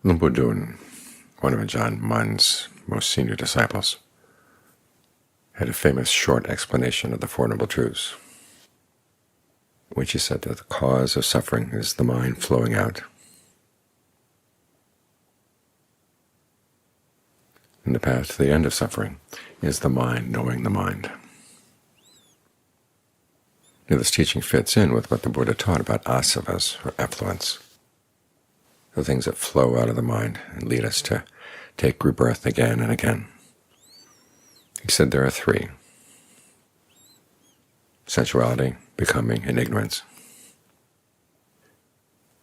Luang Pu Dun, one of Ajahn Mun's most senior disciples, had a famous short explanation of the Four Noble Truths, which he said that the cause of suffering is the mind flowing out, and the path to the end of suffering is the mind knowing the mind. Now, this teaching fits in with what the Buddha taught about asavas, or effluents, the things that flow out of the mind and lead us to take rebirth again and again. He said there are three: sensuality, becoming, and ignorance.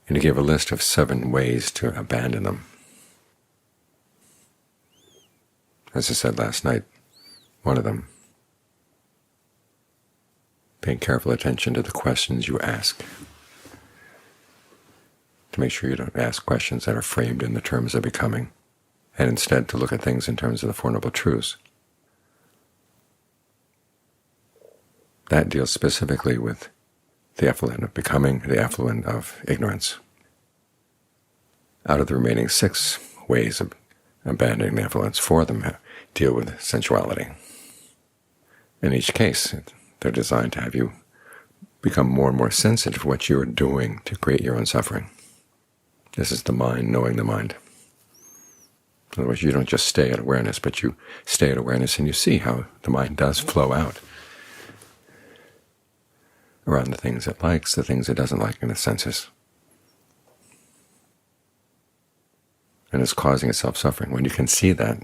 And he gave a list of 7 ways to abandon them. As I said last night, one of them, paying careful attention to the questions you ask, to make sure you don't ask questions that are framed in the terms of becoming, and instead to look at things in terms of the Four Noble Truths. That deals specifically with the effluent of becoming, the effluent of ignorance. Out of the remaining 6 ways of abandoning the effluents, 4 of them deal with sensuality. In each case, they're designed to have you become more and more sensitive to what you are doing to create your own suffering. This is the mind knowing the mind. In other words, you don't just stay at awareness, but you stay at awareness and you see how the mind does flow out around the things it likes, the things it doesn't like in the senses, and it's causing itself suffering. When you can see that,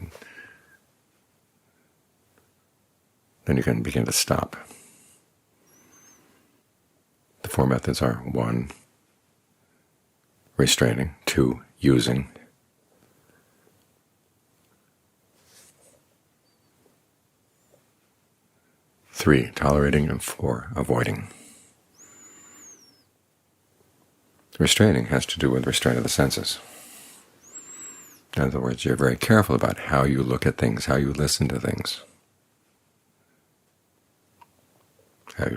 then you can begin to stop. The 4 methods are: 1, restraining; 2, using; 3, tolerating; and 4, avoiding. Restraining has to do with restraint of the senses. In other words, you're very careful about how you look at things, how you listen to things, how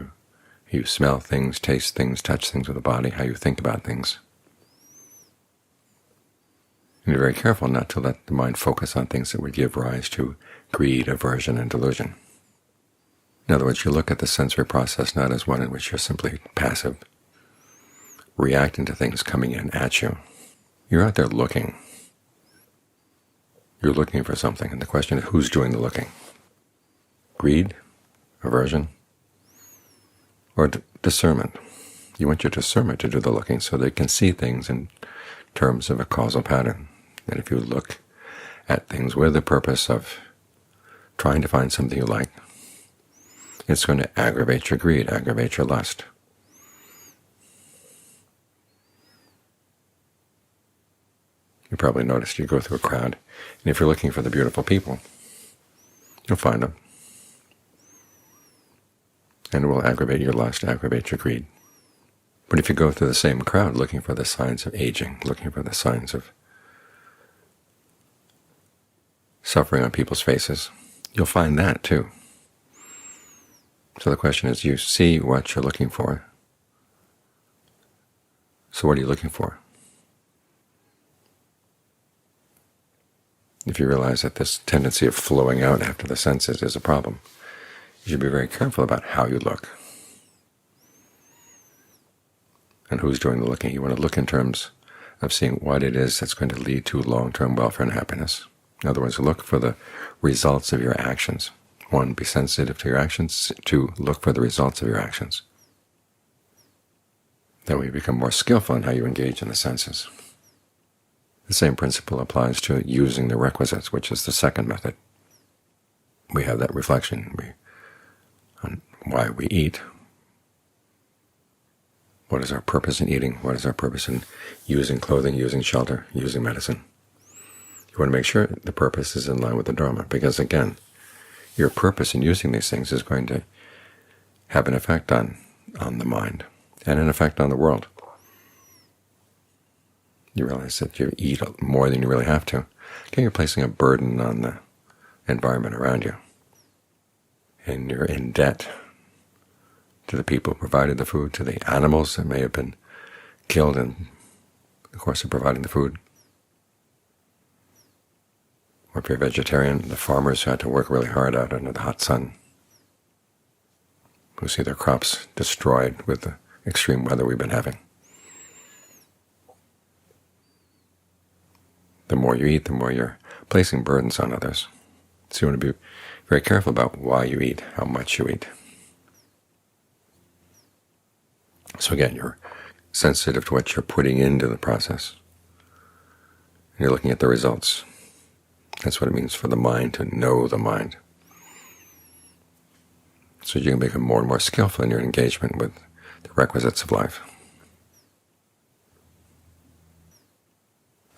you smell things, taste things, touch things with the body, how you think about things. And you're very careful not to let the mind focus on things that would give rise to greed, aversion, and delusion. In other words, you look at the sensory process not as one in which you're simply passive, reacting to things coming in at you. You're out there looking. You're looking for something, and the question is, who's doing the looking? Greed, aversion, or discernment? You want your discernment to do the looking so they can see things in terms of a causal pattern. And if you look at things with the purpose of trying to find something you like, it's going to aggravate your greed, aggravate your lust. You probably noticed you go through a crowd, and if you're looking for the beautiful people, you'll find them. And it will aggravate your lust, aggravate your greed. But if you go through the same crowd looking for the signs of aging, looking for the signs of suffering on people's faces, you'll find that too. So the question is, you see what you're looking for. So what are you looking for? If you realize that this tendency of flowing out after the senses is a problem, you should be very careful about how you look and who's doing the looking. You want to look in terms of seeing what it is that's going to lead to long-term welfare and happiness. In other words, look for the results of your actions. 1, be sensitive to your actions. 2, look for the results of your actions. That way you become more skillful in how you engage in the senses. The same principle applies to using the requisites, which is the second method. We have that reflection on why we eat. What is our purpose in eating? What is our purpose in using clothing, using shelter, using medicine? You want to make sure the purpose is in line with the Dharma, because again, your purpose in using these things is going to have an effect on the mind and an effect on the world. You realize that you eat more than you really have to. Okay, you're placing a burden on the environment around you, and you're in debt to the people who provided the food, to the animals that may have been killed in the course of providing the food. Or if you're a vegetarian, the farmers who had to work really hard out under the hot sun, who see their crops destroyed with the extreme weather we've been having. The more you eat, the more you're placing burdens on others. So you want to be very careful about why you eat, how much you eat. So again, you're sensitive to what you're putting into the process. And you're looking at the results. That's what it means for the mind to know the mind. So you can become more and more skillful in your engagement with the requisites of life.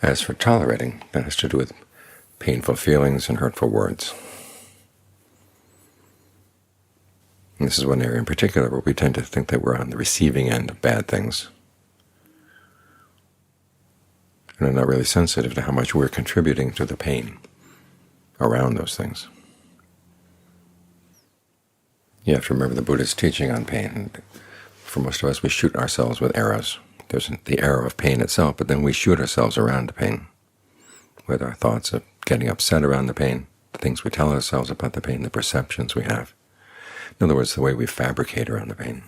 As for tolerating, that has to do with painful feelings and hurtful words. And this is one area in particular where we tend to think that we're on the receiving end of bad things, and are not really sensitive to how much we're contributing to the pain around those things. You have to remember the Buddha's teaching on pain. For most of us, we shoot ourselves with arrows. There's the arrow of pain itself, but then we shoot ourselves around the pain with our thoughts of getting upset around the pain, the things we tell ourselves about the pain, the perceptions we have. In other words, the way we fabricate around the pain.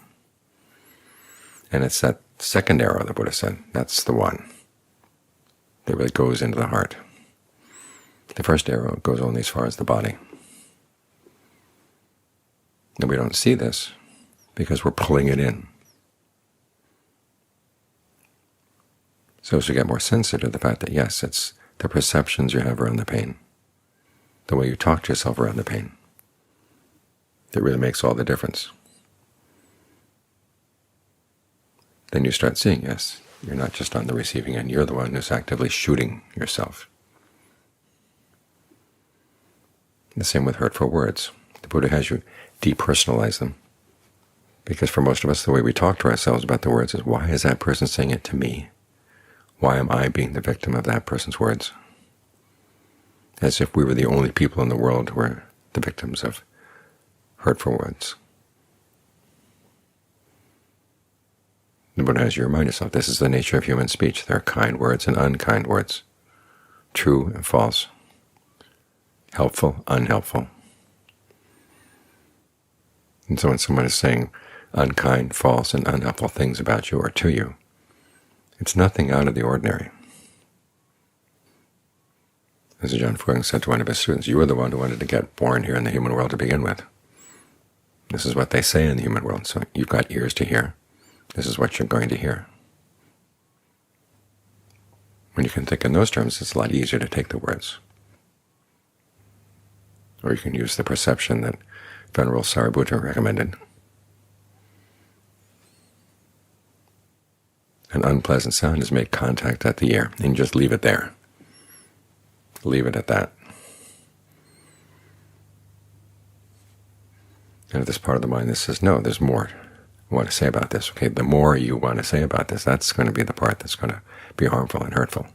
And it's that second arrow, the Buddha said, that's the one that really goes into the heart. The first arrow goes only as far as the body. And we don't see this because we're pulling it in. So as we get more sensitive to the fact that, yes, it's the perceptions you have around the pain, the way you talk to yourself around the pain, that really makes all the difference. Then you start seeing, yes, you're not just on the receiving end, you're the one who's actively shooting yourself. The same with hurtful words. The Buddha has you depersonalize them, because for most of us the way we talk to ourselves about the words is, why is that person saying it to me? Why am I being the victim of that person's words? As if we were the only people in the world who were the victims of hurtful words. The Buddha has you remind yourself, this is the nature of human speech. There are kind words and unkind words, true and false, helpful, unhelpful. And so when someone is saying unkind, false, and unhelpful things about you or to you, it's nothing out of the ordinary. As John Fuang said to one of his students, you were the one who wanted to get born here in the human world to begin with. This is what they say in the human world, so you've got ears to hear. This is what you're going to hear. When you can think in those terms, it's a lot easier to take the words. Or you can use the perception that Venerable Sariputta recommended. An unpleasant sound is make contact at the ear, and you just leave it there. Leave it at that. And if this part of the mind that says, no, there's more I want to say about this, okay, the more you want to say about this, that's going to be the part that's going to be harmful and hurtful.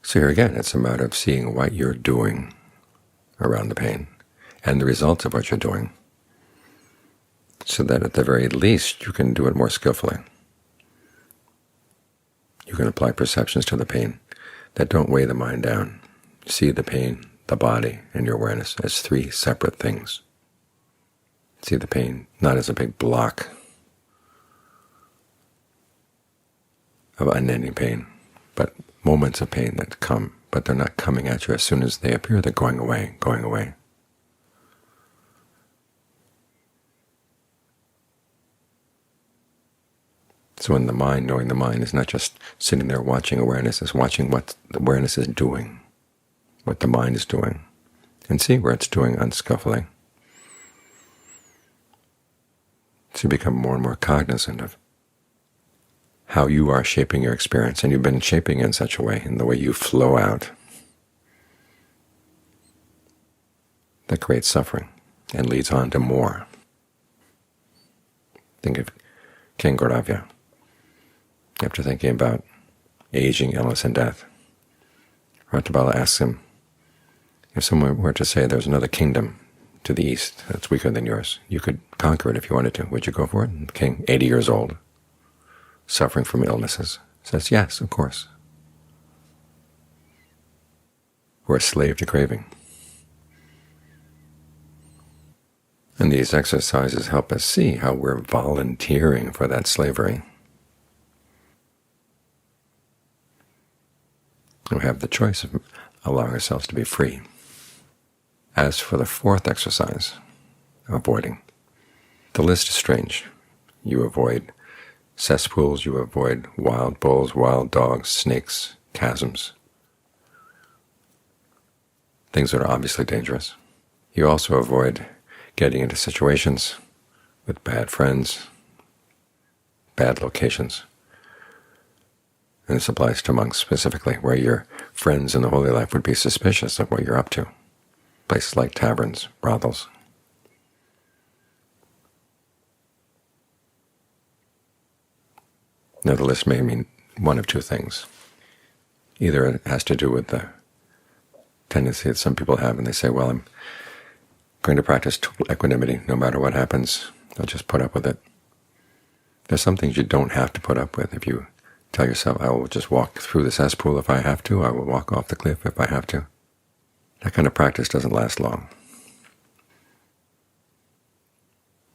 So here again, it's a matter of seeing what you're doing around the pain and the results of what you're doing, so that at the very least you can do it more skillfully. You can apply perceptions to the pain that don't weigh the mind down. See the pain, the body, and your awareness as three separate things. See the pain not as a big block of unending pain, but moments of pain that come, but they're not coming at you as soon as they appear. They're going away, going away. So in the mind, knowing the mind is not just sitting there watching awareness, it's watching what the awareness is doing, what the mind is doing, and see where it's doing unskillfully. So you become more and more cognizant of how you are shaping your experience, and you've been shaping it in such a way, in the way you flow out, that creates suffering and leads on to more. Think of King Gauravya. After thinking about aging, illness, and death, Rattabala asks him, if someone were to say there's another kingdom to the east that's weaker than yours, you could conquer it if you wanted to, would you go for it? And the king, 80 years old, suffering from illnesses, says, yes, of course. We're a slave to craving. And these exercises help us see how we're volunteering for that slavery. We have the choice of allowing ourselves to be free. As for the fourth exercise, avoiding, the list is strange. You avoid cesspools, you avoid wild bulls, wild dogs, snakes, chasms, things that are obviously dangerous. You also avoid getting into situations with bad friends, bad locations. And this applies to monks specifically, where your friends in the holy life would be suspicious of what you're up to. Places like taverns, brothels. Now the list may mean one of two things. Either it has to do with the tendency that some people have, and they say, well, I'm going to practice equanimity no matter what happens. I'll just put up with it. There's some things you don't have to put up with. If you tell yourself, I will just walk through the cesspool if I have to, I will walk off the cliff if I have to, that kind of practice doesn't last long.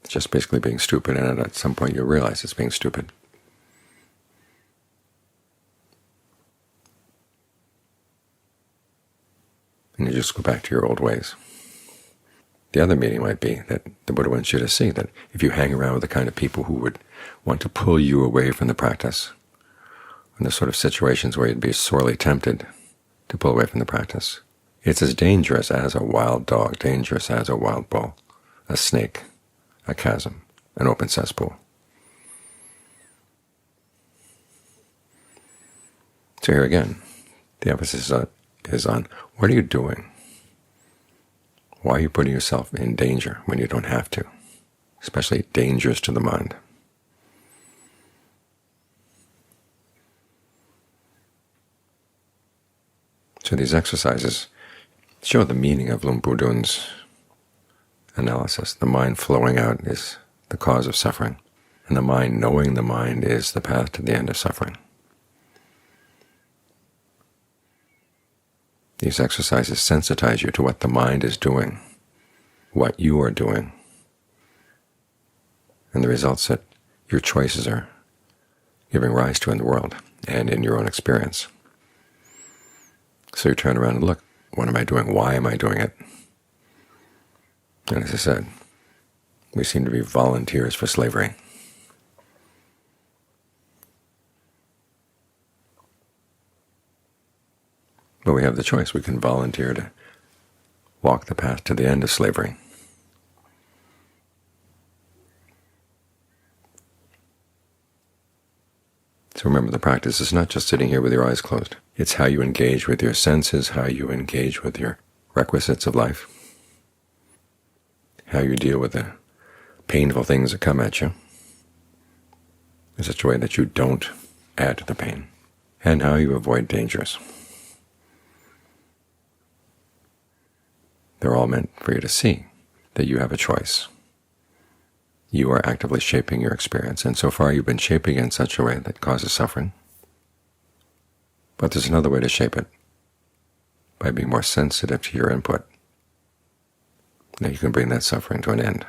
It's just basically being stupid, and at some point you realize it's being stupid. And you just go back to your old ways. The other meaning might be that the Buddha wants you to see that if you hang around with the kind of people who would want to pull you away from the practice, in the sort of situations where you'd be sorely tempted to pull away from the practice, it's as dangerous as a wild dog, dangerous as a wild bull, a snake, a chasm, an open cesspool. So here again, the emphasis is on what are you doing? Why are you putting yourself in danger when you don't have to, especially dangers to the mind? So these exercises show the meaning of Luang Pu Dun's analysis. The mind flowing out is the cause of suffering, and the mind knowing the mind is the path to the end of suffering. These exercises sensitize you to what the mind is doing, what you are doing, and the results that your choices are giving rise to in the world and in your own experience. So you turn around and look, what am I doing? Why am I doing it? And as I said, we seem to be volunteers for slavery. But we have the choice. We can volunteer to walk the path to the end of slavery. So remember, the practice is not just sitting here with your eyes closed. It's how you engage with your senses, how you engage with your requisites of life, how you deal with the painful things that come at you in such a way that you don't add to the pain, and how you avoid dangers. They're all meant for you to see that you have a choice. You are actively shaping your experience, and so far you've been shaping it in such a way that causes suffering. But there's another way to shape it, by being more sensitive to your input. Now you can bring that suffering to an end.